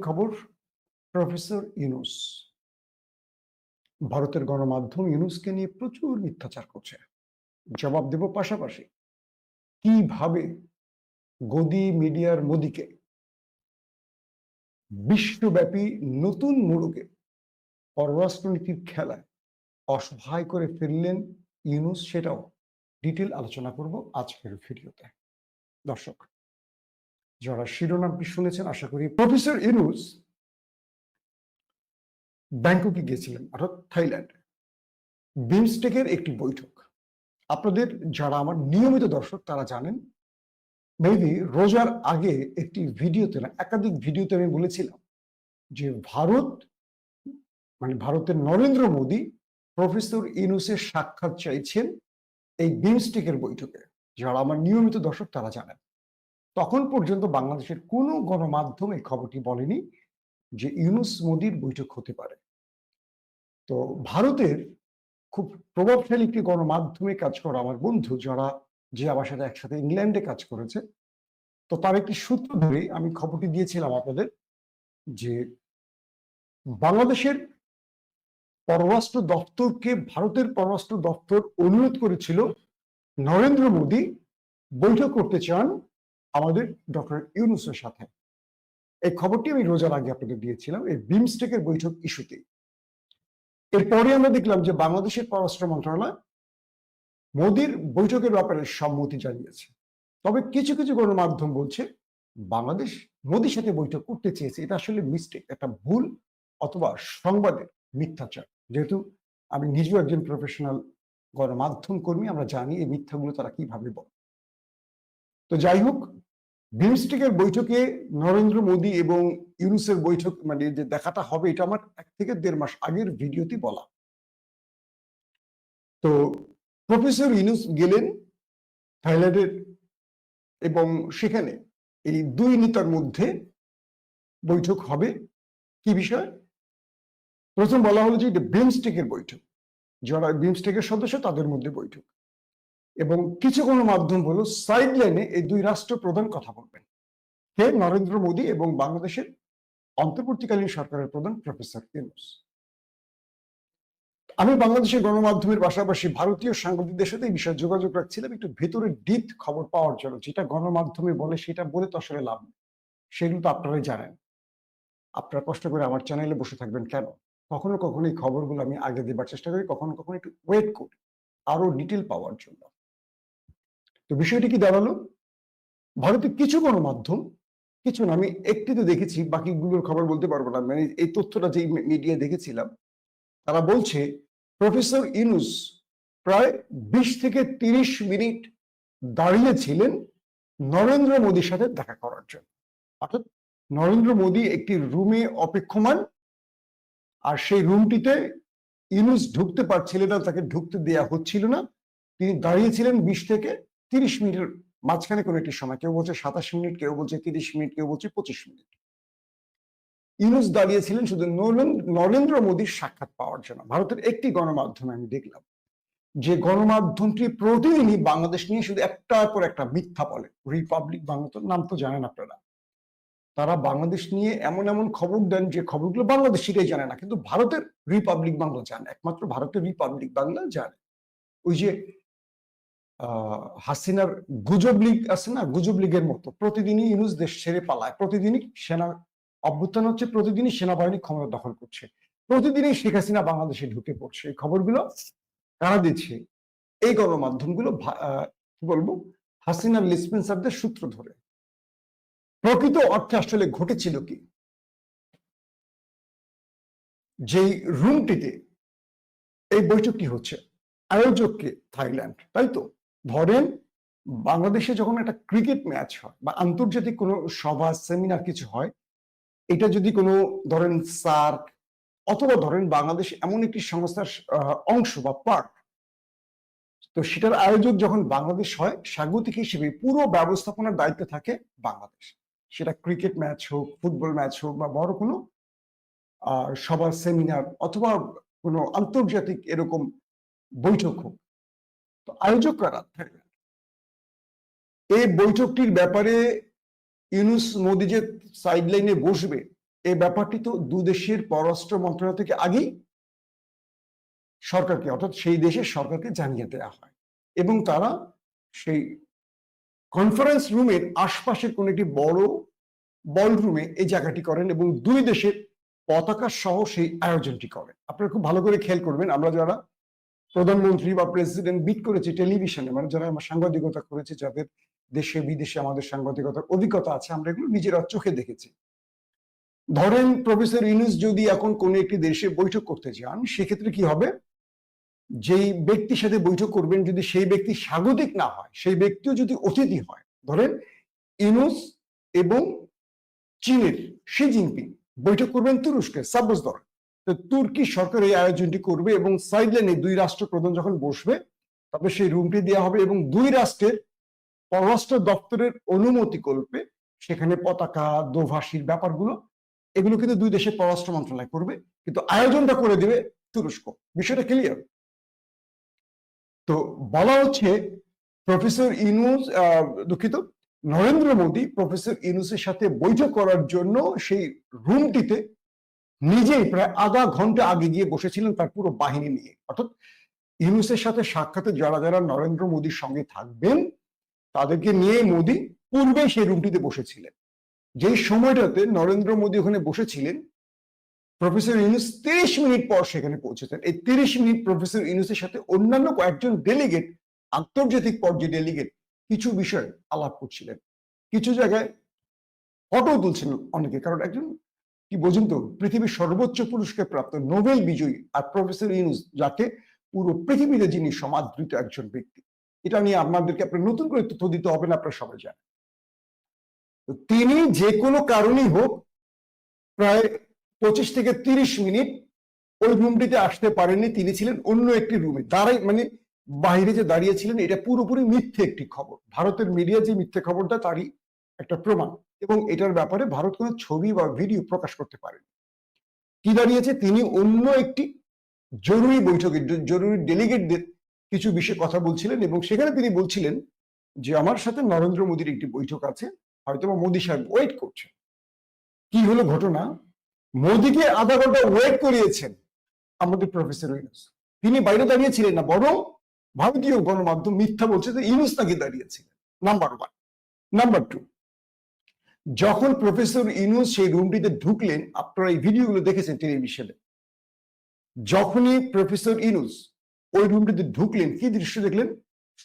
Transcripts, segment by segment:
খবর, প্রফেসর ইউনূস ভারতের গণমাধ্যম ইউনূসকে নিয়ে প্রচুর মিথ্যাচার করছে। জবাব দেব, পাশাপাশি কিভাবে গদি মিডিয়ার মোদিকে বিশ্বব্যাপী নতুন মোড়কে পররাষ্ট্রনীতির খেলায় অসহায় করে ফেললেন ইউনূস, সেটাও ডিটেল আলোচনা করব আজকের ভিডিওতে। দর্শক, যারা শিরোনামটি শুনেছেন, আশা করি প্রফেসর ইউনূস ব্যাংককে গিয়েছিলেন, অর্থাৎ থাইল্যান্ডে, বিমস্টেকের একটি বৈঠক। আপনাদের যারা আমার নিয়মিত দর্শক তারা জানেন, মেবি রোজার আগে একটি ভিডিওতে না একাধিক ভিডিওতে আমি বলেছিলাম যে ভারতের নরেন্দ্র মোদী প্রফেসর ইউনূসের সাক্ষাৎ চাইছেন এই বিমস্টেকের বৈঠকে। যারা আমার নিয়মিত দর্শক তারা জানেন, তখন পর্যন্ত বাংলাদেশের কোনো গণমাধ্যম এই খবরটি বলেনি যে ইউনূস মোদীর বৈঠক হতে পারে। তো ভারতের খুব প্রভাবশালী একটি গণমাধ্যমে কাজ করা আমার বন্ধু, যারা যে আমার সাথে একসাথে ইংল্যান্ডে কাজ করেছে, তো তার একটি সূত্র ধরে আমি খবরটি দিয়েছিলাম আপনাদের যে বাংলাদেশের পররাষ্ট্র দপ্তরকে ভারতের পররাষ্ট্র দপ্তর অনুরোধ করেছিল নরেন্দ্র মোদী বৈঠক করতে চান আমাদের ডক্টর ইউনূসের সাথে। এই খবরটি আমি রোজার আগে আপনাদের দিয়েছিলাম এই বিমস্টেকের বৈঠক ইস্যুতে। এরপরে আমরা দেখলাম যে বাংলাদেশের পররাষ্ট্র মন্ত্রণালয় মোদীর বৈঠকের ব্যাপারে সম্মতি জানিয়েছে। তবে কিছু কিছু গণমাধ্যম বলছে বাংলাদেশ মোদীর সাথে বৈঠক করতে চেয়েছে। এটা আসলে মিস্টেক, একটা ভুল অথবা সংবাদের মিথ্যাচার। যেহেতু আমি নিজেও একজন প্রফেশনাল গণমাধ্যম কর্মী, আমরা জানি এই মিথ্যাগুলো তারা কিভাবে বলে। তো যাই হোক, বিমস্টেকের বৈঠকে নরেন্দ্র মোদী এবং ইউনূসের বৈঠক যে দেখাটা হবে, এটা আমার 1 থেকে 1.5 মাস আগের ভিডিওতে বলা। তো প্রফেসর ইউনূস গেলেন থাইল্যান্ডের এবং সেখানে এই দুই নেতার মধ্যে বৈঠক হবে। কি বিষয়? প্রথম বলা হলো যে এটা বিমস্টেকের বৈঠক, যারা বিমস্টেকের সদস্য তাদের মধ্যে বৈঠক, এবং কিছু কোনো মাধ্যম হলো সাইড লাইনে এই দুই রাষ্ট্রপ্রধান কথা বলবেন। কে? নরেন্দ্র মোদী এবং বাংলাদেশের অন্তর্বর্তীকালীন সরকারের প্রধান প্রফেসর ইউনূস। আমি বাংলাদেশের গণমাধ্যমের পাশাপাশি ভারতীয় সাংবাদিকদের সাথে এই বিষয়ে যোগাযোগ রাখছিলাম একটু ভেতরের ডিপ খবর পাওয়ার জন্য। যেটা গণমাধ্যমে বলে সেটা বলে তো আসলে লাভ নেই, সেগুলো তো আপনারাই জানেন। আপনারা কষ্ট করে আমার চ্যানেলে বসে থাকবেন কেন? কখনো কখনো এই খবরগুলো আমি আগে দেবার চেষ্টা করি, কখনো কখনো একটু ওয়েট করি আরো ডিটেল পাওয়ার জন্য। তো বিষয়টি কি দাঁড়ালো? ভারতের কিছু গণমাধ্যম, কিছু না, আমি একটিতে দেখেছি, বাকিগুলোর খবর বলতে পারবো না, মানে এই তথ্যটা যে মিডিয়া দেখেছিলাম, তারা বলছে প্রফেসর ইউনূস প্রায় 20 থেকে 30 মিনিট দাঁড়িয়েছিলেন নরেন্দ্র মোদীর সাথে দেখা করার জন্য। অর্থাৎ নরেন্দ্র মোদী একটি রুমে অপেক্ষমান, আর সেই রুমটিতে ইউনূস ঢুকতে পারছিলেন না, তাকে ঢুকতে দেয়া হচ্ছিল না। তিনি দাঁড়িয়েছিলেন 20 থেকে 30 মিনিটের মাঝখানে কোনো একটি সময়। কেউ বলছে 27 মিনিট, কেউ বলছে 30 মিনিট, কেউ বলছে 25 মিনিট। ইউনূস দাঁড়িয়েছিলেন শুধু নরেন্দ্র মোদীর সাক্ষাৎ পাওয়ার জন্য। ভারতের একটি গণমাধ্যমে আমি দেখলাম যে গণমাধ্যমটি প্রতিদিনই বাংলাদেশ নিয়ে শুধু একটার পর একটা মিথ্যা বলে। রিপাবলিক বাংলা, তো নাম তো জানেন আপনারা। তারা বাংলাদেশ নিয়ে এমন এমন খবর দেন যে খবরগুলো বাংলাদেশিরাই জানে না, কিন্তু ভারতের রিপাবলিক বাংলা জানে, একমাত্র ভারতের রিপাবলিক বাংলা জানে। ওই যে হাসিনার গুজব লীগ আছে না, গুজব লীগের মতো প্রতিদিনই ইউনূস দেশ ছেড়ে পালায়, প্রতিদিনই সেনা অভ্যুত্থান হচ্ছে, প্রতিদিনই সেনাবাহিনী ক্ষমতা দখল করছে, প্রতিদিনই শেখ হাসিনা বাংলাদেশে ঢুকে পড়ছে। এই খবরগুলো কারা দিচ্ছে? এই গণমাধ্যমগুলো কি বলবো, হাসিনার লিসপেন্সারদের সূত্র ধরে। প্রকৃত অর্থে আসলে ঘটেছিল কি? যেই রুমটিতে এই বৈঠকটি হচ্ছে, আয়োজককে থাইল্যান্ড, তাই তো? ধরেন বাংলাদেশে যখন একটা ক্রিকেট ম্যাচ হয় বা আন্তর্জাতিক কোনো সভা সেমিনার কিছু হয়, এটা যদি কোনো ধরেন সার্ক অথবা ধরেন বাংলাদেশ এমন একটি সংস্থার অংশ বা পার্ট, তো সেটার আয়োজক যখন বাংলাদেশ হয়, স্বাগতিক হিসেবে পুরো ব্যবস্থাপনার দায়িত্বে থাকে বাংলাদেশ। সেটা ক্রিকেট ম্যাচ হোক, ফুটবল ম্যাচ হোক, বা বড় কোনো সভা সেমিনার অথবা কোনো আন্তর্জাতিক এরকম বৈঠক হোক, তো আয়োজক কারা? থাইল্যান্ড। এই বৈঠকটির ব্যাপারে ইউনূস মোদী যে সাইড লাইনে বসবে, এই ব্যাপারটি তো দুদেশের পররাষ্ট্র মন্ত্রণালয় থেকে আগেই সরকারকে, অর্থাৎ সেই দেশের সরকারকে জানিয়ে দেওয়া হয়, এবং তারা সেই কনফারেন্স রুমের আশপাশের কোন একটি বড় বলরুমে এই জায়গাটি করেন এবং দুই দেশের পতাকা সহ সেই আয়োজনটি করেন। আপনারা খুব ভালো করে খেয়াল করবেন, আমরা যারা প্রধানমন্ত্রী বা প্রেসিডেন্ট বিট করেছি টেলিভিশনে, মানে যারা আমরা সাংবাদিকতা করেছি, যাদের দেশে বিদেশে আমাদের সাংবাদিকতার অভিজ্ঞতা আছে, আমরা এগুলো নিজেরা চোখে দেখেছি। ধরেন প্রফেসর ইউনূস যদি এখন কোন একটি দেশে বৈঠক করতে যান, সেক্ষেত্রে কি হবে, যেই ব্যক্তির সাথে বৈঠক করবেন যদি সেই ব্যক্তি স্বাগতিক না হয়, সেই ব্যক্তিও যদি অতিথি হয়, ধরেন ইউনূস এবং চীনের শি জিনপিং বৈঠক করবেন তুরস্কে, সাপোজ ধরেন, তো তুর্কি সরকার এই আয়োজনটি করবে এবং সাইডলাইনে দুই রাষ্ট্রপ্রধান যখন বসবে তবে সেই রুমটি দেওয়া হবে এবং দুই রাষ্ট্রের পররাষ্ট্র দপ্তরের অনুমতি কল্পে সেখানে পতাকা দোভাষীর ব্যাপারগুলো, এগুলো কিন্তু দুই দেশের পররাষ্ট্র মন্ত্রণালয় করবে, কিন্তু আয়োজনটা করে দেবে তুরস্ক। বিষয়টা ক্লিয়ার? তো বলা হচ্ছে প্রফেসর ইউনূস, দুঃখিত, নরেন্দ্র মোদী প্রফেসর ইউনূসের সাথে বৈঠক করার জন্য সেই রুমটিতে নিজেই প্রায় আধা ঘন্টা আগে গিয়ে বসেছিলেন তার পুরো বাহিনী নিয়ে। অর্থাৎ ইউনূসের সাথে সাক্ষাতে যারা যারা নরেন্দ্র মোদীর সঙ্গে থাকবেন তাদেরকে নিয়ে মোদী পূর্বে সেই রুমটিতে বসেছিলেন। যেই সময়টাতে নরেন্দ্র মোদী ওখানে বসেছিলেন, প্রফেসর ইউনূস 30 মিনিট পর সেখানে পৌঁছেছেন। এই 30 মিনিট প্রফেসর ইউনূসের সাথে অন্যান্য কয়েকজন ডেলিগেট, আন্তর্জাতিক পর্যায়ে ডেলিগেট, কিছু বিষয় আলাপ করছিলেন, কিছু জায়গায় ফটো তুলছেন অনেকে, কারণ একজন কি বোঝেন তো, পৃথিবীর সর্বোচ্চ পুরস্কার প্রাপ্ত নোবেল বিজয়ী আর প্রফেসর ইউনূস, যাকে পুরো পৃথিবীতে যিনি সমাদৃত একজন ব্যক্তি, এটা নিয়ে আপনাদেরকে আপনার নতুন করে তথ্য দিতে হবে না, আপনারা সবাই জানেন। তো তিনি যে কোনো কারণেই হোক প্রায় 25 থেকে 30 মিনিট ওই রুমটিতে আসতে পারেননি, তিনি ছিলেন অন্য একটি রুমে দাঁড়াই, মানে বাইরে যে দাঁড়িয়েছিলেন, এটা পুরোপুরি মিথ্যে একটি খবর। ভারতের মিডিয়া যে মিথ্যে খবরটা তারই একটা প্রমাণ, এবং এটার ব্যাপারে ভারত কোনো ছবি বা ভিডিও প্রকাশ করতে পারেনি। কি দাঁড়িয়েছে, তিনি অন্য একটি জরুরি বৈঠকে জরুরি ডেলিগেটদের কিছু বিষয়ে কথা বলছিলেন এবং সেখানে তিনি বলছিলেন যে আমার সাথে নরেন্দ্র মোদীর একটি বৈঠক আছে, হয়তো মোদী সাহেব ওয়েট করছেন। কি হলো ঘটনা, মোদীকে আধা ঘন্টা ওয়েট করিয়েছেন আমাদের প্রফেসর ইউনূস। তিনি বাইরে দাঁড়িয়েছিলেন না, বরং ভারতীয় গণমাধ্যম মিথ্যা বলছে যে ইউনূস নাকি দাঁড়িয়েছিলেন। নাম্বার 1। নাম্বার 2, যখন প্রফেসর ইউনূস সেই রুমটিতে ঢুকলেন, আপনারা এই ভিডিওগুলো দেখেছেন টেলিভিশনে, যখনই প্রফেসর ইউনূস ওই রুমটিতে ঢুকলেন, কি দৃশ্য দেখলেন,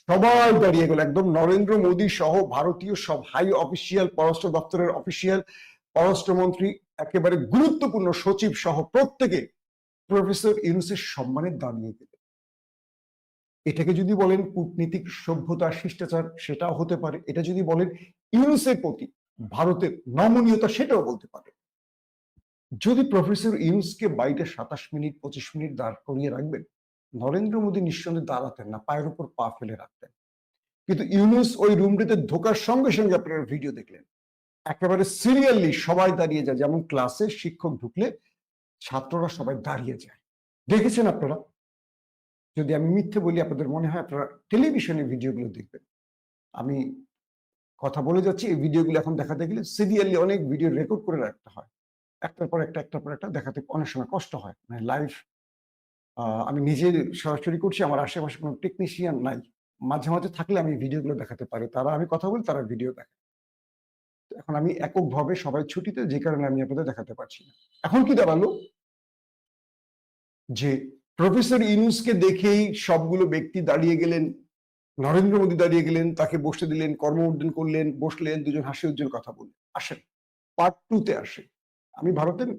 সবাই দাঁড়িয়ে গেল, একদম নরেন্দ্র মোদী সহ ভারতীয় সব হাই অফিসিয়াল, পররাষ্ট্র দপ্তরের অফিসিয়াল, পররাষ্ট্রমন্ত্রী, একেবারে গুরুত্বপূর্ণ সচিব সহ প্রত্যেকে প্রফেসর ইউনূসের সম্মানে দাঁড়িয়ে গেলেন। এটাকে যদি বলেন কূটনীতিক সভ্যতা শিষ্টাচার, সেটাও হতে পারে। এটা যদি বলেন ইউনূসের প্রতি ভারতের নমনীয়তা, সেটাও বলতে পারে। যদি প্রফেসর ইউনূসকে বাইরে 27 মিনিট 25 মিনিট দাঁড় করিয়ে রাখবেন, নরেন্দ্র মোদী নিঃসন্দেহে দাঁড়াতেন না, পায়ের উপর পা ফেলে রাখতেন। কিন্তু ইউনূস ওই রুমটিতে ঢোকার সঙ্গে সঙ্গে, আপনারা ভিডিও দেখলেন, একেবারে সিরিয়ালি সবাই দাঁড়িয়ে যায়, যেমন ক্লাসে শিক্ষক ঢুকলে ছাত্ররা সবাই দাঁড়িয়ে যায়। দেখেছেন আপনারা? যদি আমি মিথ্যে বলি আপনাদের মনে হয়, আপনারা টেলিভিশনে ভিডিওগুলো দেখবেন। আমি কথা বলে যাচ্ছি, এই ভিডিওগুলো এখন দেখাতে গেলে সিরিয়ালি অনেক ভিডিও রেকর্ড করে রাখতে হয়, একটার পর একটা দেখাতে অনেক সময় কষ্ট হয়। মানে লাইভ আমি নিজে সরাসরি করছি, আমার আশেপাশে কোনো টেকনিশিয়ান নাই, মাঝে মাঝে থাকলে আমি ভিডিওগুলো দেখাতে পারি, তারা, আমি কথা বলি, তারা ভিডিও দেখে। এখন আমি এককভাবে, সবাই ছুটিতে, যে কারণে আমি আপনাদের দেখাতে পারছি না। এখন কি দাঁড়ালো, যে প্রফেসর ইউনূসকে দেখেই সবগুলো ব্যক্তি দাঁড়িয়ে গেলেন, নরেন্দ্র মোদী দাঁড়িয়ে গেলেন, তাকে বসতে দিলেন, কর্ম উদ্যান করলেন, বসলেন, দুজন হাসি উজ্জ্বল কথা বললেন। আসেন পার্ট 2-তে আসে। আমি ভারতের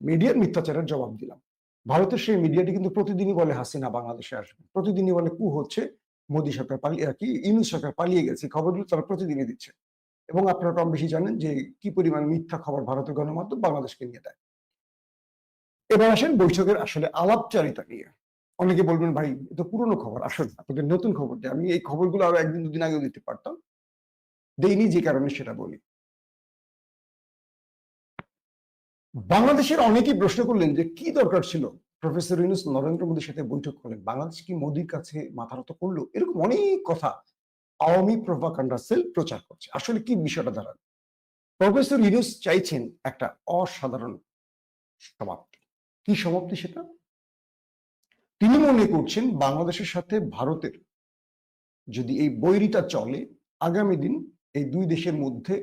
মিডিয়ার মিথ্যাচারের জবাব দিলাম। ভারতের সেই মিডিয়াটি কিন্তু প্রতিদিনই বলে হাসিনা বাংলাদেশে আসবে, প্রতিদিনই বলে কু হচ্ছে, মোদী সরকার পালিয়ে, কি ইউনূস সরকার পালিয়ে গেছে, খবরগুলো তারা প্রতিদিনই দিচ্ছে। এবং আপনারা কম বেশি জানেন যে কি পরিমাণ মিথ্যা খবর ভারতের গণমাধ্যম বাংলাদেশকে নিয়ে দেয়। এবার আসেন বৈঠকের আসলে আলাপচারিতা নিয়ে। অনেকে বলবেন ভাই এটা পুরনো খবর, আসলে আপনাদের নতুন খবর দেয়। আমি এই খবরগুলো আরো একদিন দুদিন আগেও দিতে পারতাম, দেইনি, যে কারণে সেটা বলি। বাংলাদেশের অনেকেই প্রশ্ন করলেন যে কি দরকার ছিল প্রফেসর ইউনূস নরেন্দ্র মোদীর সাথে বৈঠক করলেন, বাংলাদেশ কি মোদীর কাছে মাথা নত করলো, এরকম অনেক কথা আওয়ামী প্রোপাগান্ডা সেল প্রচার করছে। আসলে কি বিষয়টা দাঁড়ায়, প্রফেসর ইউনূস চাইছেন একটা অসাধারণ সমাপ্তি। কি সমাপ্তি সেটা? তিনি মনে করছেন বাংলাদেশের সাথে ভারতের যদি এই বৈরিতা চলে, আগামী দিন এই দুই দেশের মধ্যে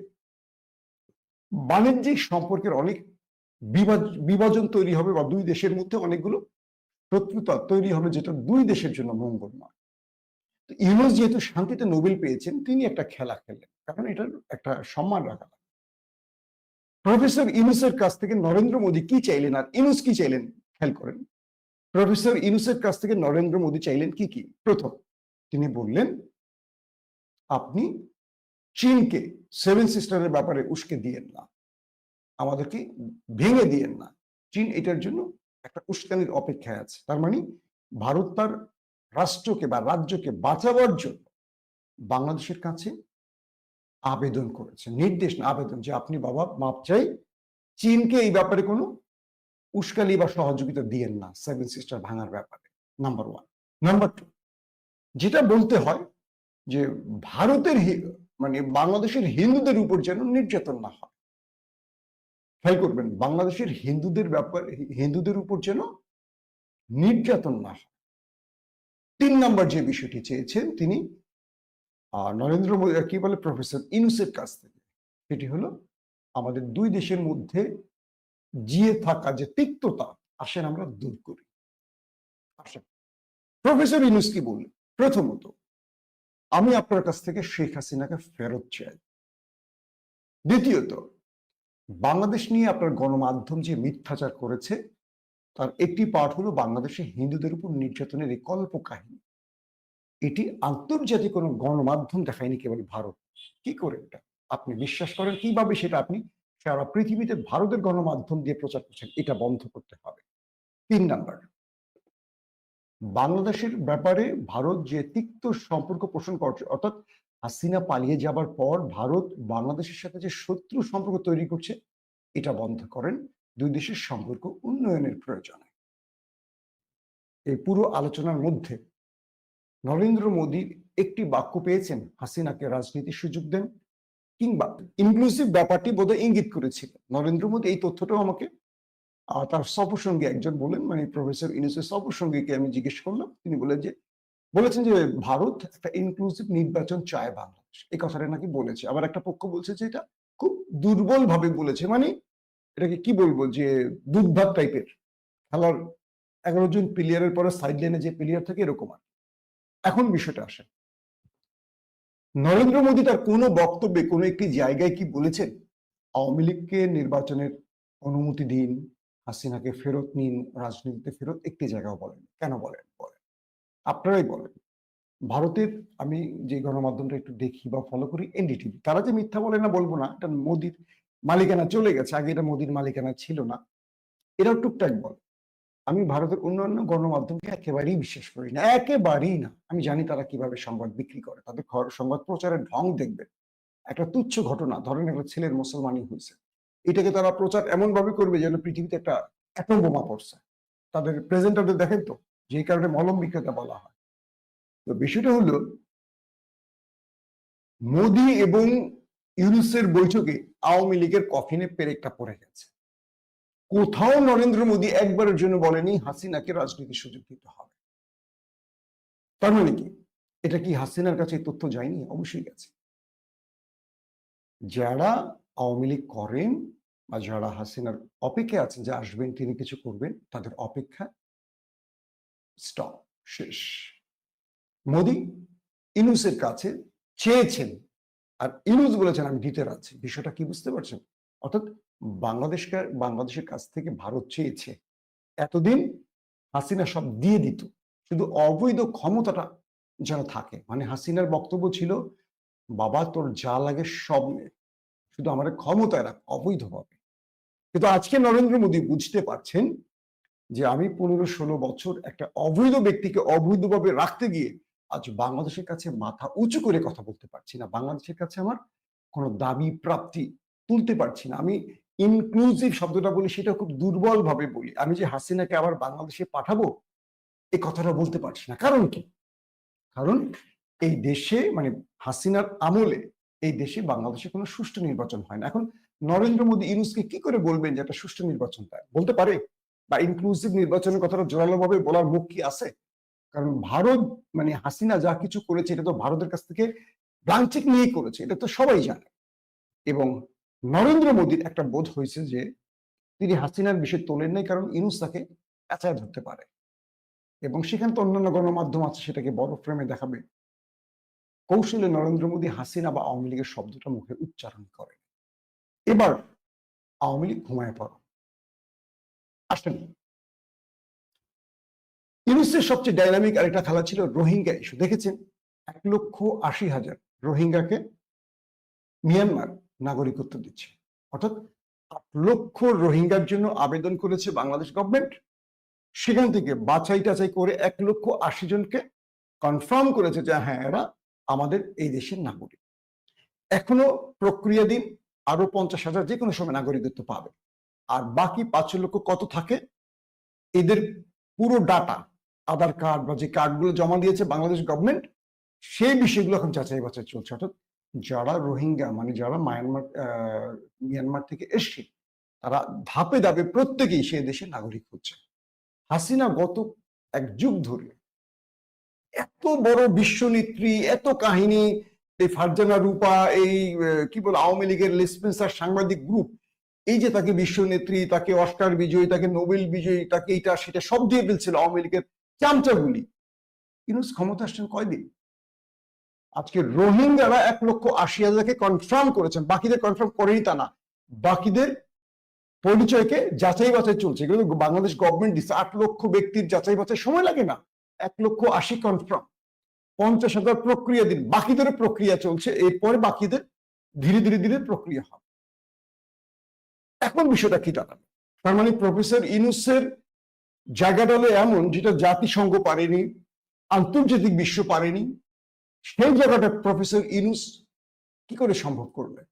বাণিজ্যিক সম্পর্কের অনেক বিভাজন তৈরি হবে, বা দুই দেশের মধ্যে অনেকগুলো শত্রুতা তৈরি হবে, যেটা দুই দেশের জন্য মঙ্গল নয়। তো ইউনূস যেহেতু শান্তিতে নোবেল পেয়েছেন, তিনি একটা খেলা খেলেন, কারণ এটার একটা সম্মান রাখা। প্রফেসর ইউনূসের কাছ থেকে নরেন্দ্র মোদী কি চাইলেন আর ইউনূস কি চাইলেন খেয়াল করেন। প্রফেসর ইউনূসের কাছ থেকে নরেন্দ্র মোদী চাইলেন কি কি? প্রথম, তিনি বললেন আপনি চীনকে সেভেন সিস্টারের ব্যাপারে উস্কে দিয়েন না, আমাদেরকে ভেঙে দিয়েন না। চীন এটার জন্য একটা উস্কানির অপেক্ষায় আছে। তার মানে ভারত তার রাষ্ট্রকে বা রাজ্যকে বাঁচাবার জন্য বাংলাদেশের কাছে আবেদন করেছে, নির্দেশ না আবেদন, যে আপনি বাবা মাপ চাই, চীনকে এই ব্যাপারে কোনো উস্কানি বা সহযোগিতা দিয়েন না সেভেন সিস্টার ভাঙার ব্যাপারে। Number one. নাম্বার টু, যেটা বলতে হয় যে ভারতের মানে বাংলাদেশের হিন্দুদের উপর যেন নির্যাতন না হয়। খেয়াল করবেন, বাংলাদেশের হিন্দুদের ব্যাপারে, হিন্দুদের উপর যেন নির্যাতন না হয়। 3 নম্বর যে বিষয়টি চেয়েছেন তিনি নরেন্দ্র মোদী, কি বলে, প্রফেসর ইউনূসের কাছ থেকে, সেটি হলো আমাদের দুই দেশের মধ্যে জিয়ে থাকা যে তিক্ততা, আসেন আমরা দূর করি। আসেন, প্রফেসর ইউনূস কি বললেন? প্রথমত, আমি আপনার কাছ থেকে শেখ হাসিনাকে ফেরত চাই। দ্বিতীয়ত, বাংলাদেশ নিয়ে আপনার গণমাধ্যম যে মিথ্যাচার করেছে, তার একটি পার্ট হলো বাংলাদেশে হিন্দুদের উপর নির্যাতনের এই কল্প কাহিনী। এটি আন্তর্জাতিক কোনো গণমাধ্যম দেখায়নি, কেবল ভারত। কি করে এটা আপনি বিশ্বাস করেন? কিভাবে সেটা আপনি সারা পৃথিবীতে ভারতের গণমাধ্যম দিয়ে প্রচার করছেন? এটা বন্ধ করতে হবে। 3 নাম্বার, বাংলাদেশের ব্যাপারে ভারত যে তিক্ত সম্পর্ক পোষণ করছে, অর্থাৎ হাসিনা পালিয়ে যাবার পর ভারত বাংলাদেশের সাথে যে শত্রু সম্পর্ক তৈরি করছে, এটা বন্ধ করেন। দুই দেশের সম্পর্ক উন্নয়নের প্রয়োজনে। এই পুরো আলোচনার মধ্যে নরেন্দ্র মোদী একটি বাক্য পেয়েছেন, হাসিনাকে রাজনীতির সুযোগ দেন, কিংবা ইনক্লুসিভ ব্যাপারটি বোধহয় ইঙ্গিত করেছিলেন নরেন্দ্র মোদী। এই তথ্যটাও আমাকে তার সফরসঙ্গী একজন বলেন, মানে প্রফেসর ইউনূসের সফরসঙ্গীকে আমি জিজ্ঞেস করলাম, তিনি বলেছেন যে ভারত একটা ইনক্লুসিভ নির্বাচন চায় বাংলাদেশ, এই কথাটা নাকি বলেছে। আবার একটা পক্ষ বলছে যে এটা খুব দুর্বল ভাবে বলেছে, মানে এটাকে কি বলবো, যে দুধ ভাত টাইপের, খেলার 11 জন প্লেয়ারের পরে সাইড লাইনে যে প্লেয়ার থাকে, এরকম আর। এখন বিষয়টা আসে, নরেন্দ্র মোদী তার কোনো বক্তব্যে কোনো একটি জায়গায় কি বলেছেন আওয়ামী লীগকে নির্বাচনের অনুমতি দিন, হাসিনাকে ফেরত নিন, রাজনীতিতে ফেরত? একটি জায়গাও বলেন। কেন বলেন? আপনারাই বলেন। ভারতের আমি যে গণমাধ্যমটা একটু দেখি বা ফলো করি, এনডিটিভি, তারা যে মিথ্যা বলে না বলবো না, এটা মোদির মালিকানা চলে গেছে, আগে এটা মোদির মালিকানা ছিল না, এরাও টুকটাক বলে। আমি ভারতের অন্যান্য গণমাধ্যমকে একেবারেই বিশ্বাস করি না, একেবারেই না। আমি জানি তারা কিভাবে সংবাদ বিক্রি করে, তাদের সংবাদ প্রচারের ঢং দেখবে। একটা তুচ্ছ ঘটনা, ধরেন একটা ছেলের মুসলমানি হয়েছে, এটাকে তারা প্রচার এমন ভাবে করবে যেন পৃথিবীতে একটা অ্যাটম বোমা পড়ছে। তাদের প্রেজেন্টারদের দেখেন তো, যে কারণে মলম বিক্রেতা বলা হয়। তো বিষয়টা হলো, মোদি এবং ইউনূসের বৈঠকে আওয়ামী লীগের কফিনে পেরেকটা পড়ে গেছে। কোথাও নরেন্দ্র মোদী একবারের জন্য বলেনি হাসিনাকে রাজনীতির সুযোগ দিতে হবে। তার মানে কি, এটা কি হাসিনার কাছে তথ্য যায়নি? অবশ্যই গেছে। যারা আওয়ামী লীগ করেন বা যারা হাসিনার অপেক্ষা আছেন যে আসবেন তিনি কিছু করবেন, তাদের অপেক্ষা স্টপ, শেষ। মোদী ইউনূসের কাছে চেয়েছেন, আর ইউনূস বলেছেন আমি দিতে রাজি। বিষয়টা কি বুঝতে পারছেন? অর্থাৎ বাংলাদেশের কাছ থেকে ভারত চেয়েছে, এতদিন হাসিনা সব দিয়ে দিত, শুধু অবৈধ ক্ষমতাটা যেন থাকে। মানে হাসিনার বক্তব্য ছিল, বাবা তোর যা লাগে সব নে, শুধু আমার ক্ষমতায় রাখ অবৈধভাবে। কিন্তু আজকে নরেন্দ্র মোদী বুঝতে পারছেন যে আমি 15-16 বছর একটা অবৈধ ব্যক্তিকে অবৈধভাবে রাখতে গিয়ে আজ বাংলাদেশের কাছে মাথা উঁচু করে কথা বলতে পারছি না, বাংলাদেশের কাছে আমার কোনো দাবি প্রাপ্তি তুলতে পারছি না। আমি ইনক্লুসিভ শব্দটা বলি, সেটা খুব দুর্বল ভাবে বলি। আমি যে হাসিনাকে আবার বাংলাদেশে পাঠাবো, এই কথাটা বলতে পারছি না। কারণ কি? কারণ এই দেশে, মানে হাসিনার আমলে এই দেশে বাংলাদেশে কোনো সুষ্ঠু নির্বাচন হয় না। এখন নরেন্দ্র মোদী ইউনূসকে কি করে বলবেন যে একটা সুষ্ঠু নির্বাচন চায়? বলতে পারে? বা ইনক্লুসিভ নির্বাচনের কথাটা জোরালোভাবে বলার মুখ কি আছে? কারণ ভারত মানে হাসিনা যা কিছু করেছে এটা তো ভারতের কাছ থেকে ব্লাঙ্ক চেক নিয়েই করেছে, এটা তো সবাই জানে। এবং নরেন্দ্র মোদীর একটা বোধ হয়েছে যে তিনি হাসিনার বিষয় তোলেন নাই কারণ ইউনূস তাকে পেঁচায় ধরতে পারে, এবং সেখানে তো অন্যান্য গণমাধ্যম আছে সেটাকে বড় ফ্রেমে দেখাবে। কৌশলে নরেন্দ্র মোদী হাসিনা বা আওয়ামী লীগের শব্দটা মুখে উচ্চারণ করেন। এবার আওয়ামী লীগ ঘুমায় পড়ো। আসেন, ইউনূসের সবচেয়ে ডাইনামিক আরেকটা খেলা ছিল রোহিঙ্গা ইস্যু। দেখেছেন 1,80,000 রোহিঙ্গাকে মিয়ানমার নাগরিকত্ব দিচ্ছে, অর্থাৎ 8 লক্ষ রোহিঙ্গার জন্য আবেদন করেছে বাংলাদেশ গভর্নমেন্ট। সেখান থেকে বাছাই টাছাই করে 1,80,000 জনকে কনফার্ম করেছে যে হ্যাঁ এরা আমাদের এই দেশের নাগরিক। এখনো প্রক্রিয়াধীন, আরো 50,000 যে কোনো সময় নাগরিকত্ব পাবে। আর বাকি 5 লক্ষ কত থাকে, এদের পুরো ডাটা, আধার কার্ড বা যে কার্ডগুলো জমা দিয়েছে বাংলাদেশ গভর্নমেন্ট, সেই বিষয়গুলো এখন যাচাই বাছাই চলছে। অর্থাৎ যারা রোহিঙ্গা মানে যারা মিয়ানমার থেকে এসছে তারা ধাপে ধাপে প্রত্যেকেই সে দেশের নাগরিক হচ্ছে। হাসিনা গত 1 যুগ ধরে এত বড় বিশ্বনেত্রী, এত কাহিনী, এই ফারজানা রূপা, এই কি বল আওয়ামী লীগের লেসপেন্সার সাংবাদিক গ্রুপ, এই যে তাকে বিশ্বনেত্রী, তাকে অস্কার বিজয়ী, তাকে নোবেল বিজয়ী, তাকে এটা সেটা সব দিয়ে ফেলছিল আওয়ামী লীগের চামচাগুলি। ইউনূস ক্ষমতা আসছেন কয়দিন? আজকে রোহিঙ্গারা 1,80,000-কে কনফার্ম করেছেন, বাকিদের কনফার্ম করেনি তা না, বাকিদের পরিচয়কে যাচাই বাছাই চলছে। এগুলো বাংলাদেশ গভর্নমেন্ট দিচ্ছে। 8 লক্ষ ব্যক্তির যাচাই বাছাই সময় লাগে না, 1,80,000 কনফার্ম, 50,000 প্রক্রিয়া দিন, বাকিদের প্রক্রিয়া চলছে, এরপরে বাকিদের ধীরে ধীরে ধীরে প্রক্রিয়া হবে। এখন বিষয়টা কি দাঁড়াবে? তার মানে প্রফেসর ইউনূসের জায়গাটা হলো এমন যেটা জাতিসংঘ পারেনি, আন্তর্জাতিক বিশ্ব পারেনি, সেই জায়গাটা প্রফেসর ইউনূস কি করে সম্ভব করবে?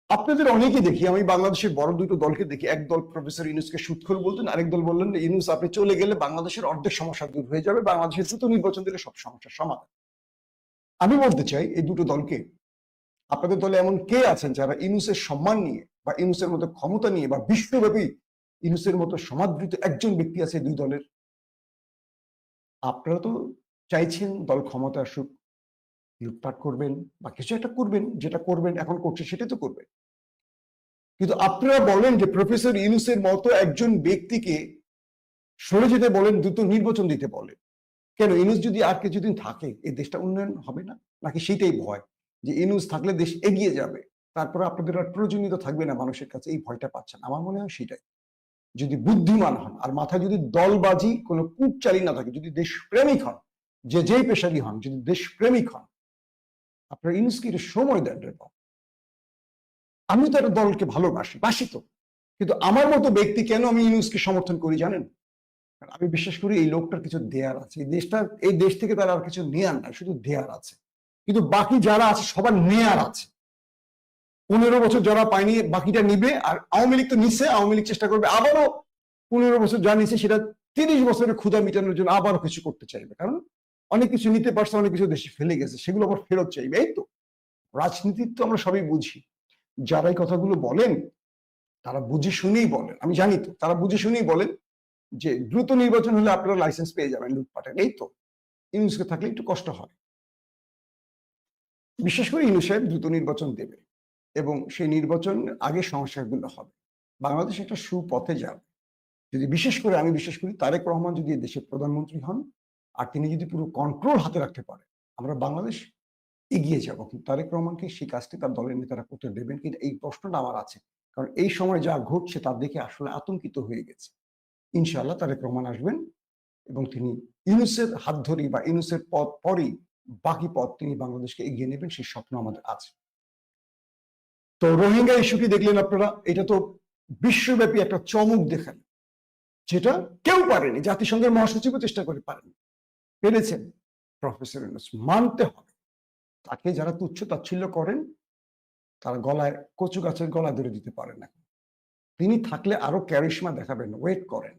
আপনাদের অনেকে দেখি, আমি বাংলাদেশের বড় দুটো দলকে দেখি, এক দল প্রফেসর ইউনূসকে সুৎখোর বলতেন, আরেক দল বললেন ইউনূস আপনি চলে গেলে বাংলাদেশের অর্ধেক সমস্যা দূর হয়ে যাবে, বাংলাদেশের দ্রুত নির্বাচন দিলে সব সমস্যার সমাধান। আমি বলতে চাই এই দুটো দলকে, আপনাদের দলে এমন কে আছেন যারা ইউনূসের সম্মান নিয়ে বা ইউনূসের মতো ক্ষমতা নিয়ে বা বিশ্বব্যাপী ইউনূসের মতো সমাদৃত একজন ব্যক্তি আছে দুই দলের? আপনারা তো চাইছেন দল ক্ষমতা আসুক, লুটপাট করবেন বা কিছু একটা করবেন, যেটা করবেন এখন করছে সেটাই তো করবেন। কিন্তু আপনারা বলেন যে প্রফেসর ইউনূসের মতো একজন ব্যক্তিকে সরে যেতে বলেন, দ্রুত নির্বাচন দিতে বলেন। কেন? ইউনূস যদি আর কিছুদিন থাকে এই দেশটা উন্নয়ন হবে না? নাকি সেইটাই ভয় যে ইউনূস থাকলে দেশ এগিয়ে যাবে, তারপরে আপনাদের আর প্রয়োজনীয়তা থাকবে না মানুষের কাছে, এই ভয়টা পাচ্ছেন? আমার মনে হয় সেটাই। যদি বুদ্ধিমান হন আর মাথায় যদি দলবাজি কোনো কূটচালি না থাকে, যদি দেশপ্রেমিক হন, যে যেই পেশারই হন, যদি দেশপ্রেমিক হন, আপনারা ইউনূসকে একটু সময় দেন রে বাবা। আমি তো একটা দলকে বাসি তো, কিন্তু আমার মতো ব্যক্তি কেন আমি ইউনূসকে সমর্থন করি জানেন? আমি বিশ্বাস করি এই লোকটার কিছু দেয়ার আছে, এই দেশ থেকে তার আর কিছু নেয়ার নাই, শুধু দেয়ার আছে। কিন্তু বাকি যারা আছে সবার নেয়ার আছে। 15 বছর যারা পায়নি বাকিটা নিবে, আর আওয়ামী লীগ তো নিচ্ছে, আওয়ামী লীগ চেষ্টা করবে আবারও 15 বছর যা নিচ্ছে সেটা 30 বছরের ক্ষুধা মিটানোর জন্য আবারও কিছু করতে চাইবে, কারণ অনেক কিছু নিতে পারছে, অনেক কিছু দেশে ফেলে গেছে, সেগুলো আবার ফেরত চাইবে। এই তো রাজনীতির তো আমরা সবই বুঝি। যারা এই কথাগুলো বলেন তারা বুঝে শুনেই বলেন, আমি জানি তো, তারা বুঝে শুনেই বলেন যে দ্রুত নির্বাচন হলে আপনারা লাইসেন্স পেয়ে যাবেন লুটপাটের। এই তো ইউনূসকে থাকলে একটু কষ্ট হয়। বিশেষ করে ইউনূস সাহেব দ্রুত নির্বাচন দেবে এবং সেই নির্বাচন আগে সমস্যাগুলো হবে, বাংলাদেশ একটা সুপথে যাবে। যদি আমি বিশ্বাস করি তারেক রহমান যদি দেশের প্রধানমন্ত্রী হন আর তিনি যদি পুরো কন্ট্রোল হাতে রাখতে পারেন, আমরা বাংলাদেশ এগিয়ে যাব। কিন্তু তারেক রহমানকে সেই কাজটি তার দলের নেতারা করতে দেবেন কিনা এই প্রশ্নটা আমার আছে, কারণ এই সময় যা ঘটছে তার দেখে আসলে আতঙ্কিত হয়ে গেছে। ইনশাআল্লাহ তারেক রহমান আসবেন এবং তিনি ইউনূসের হাত ধরেই বা ইউনূসের পথ পরেই বাকি পথ তিনি বাংলাদেশকে এগিয়ে নেবেন, সেই স্বপ্ন আমাদের আছে। তো রোহিঙ্গা ইস্যুটি দেখলেন আপনারা, এটা তো বিশ্বব্যাপী একটা চমক দেখান, যেটা কেউ পারেনি, জাতিসংঘের মহাসচিবও চেষ্টা করে পারেনি, পেরেছেন প্রফেসর ইউনূস। মানতে হবে তাকে যারা তুচ্ছ তাচ্ছিল্য করেন তারা গলায় কচু গাছের গলা ধরে দিতে পারেন না। তিনি থাকলে আরো ক্যারিশমা দেখাবেন, ওয়েট করেন।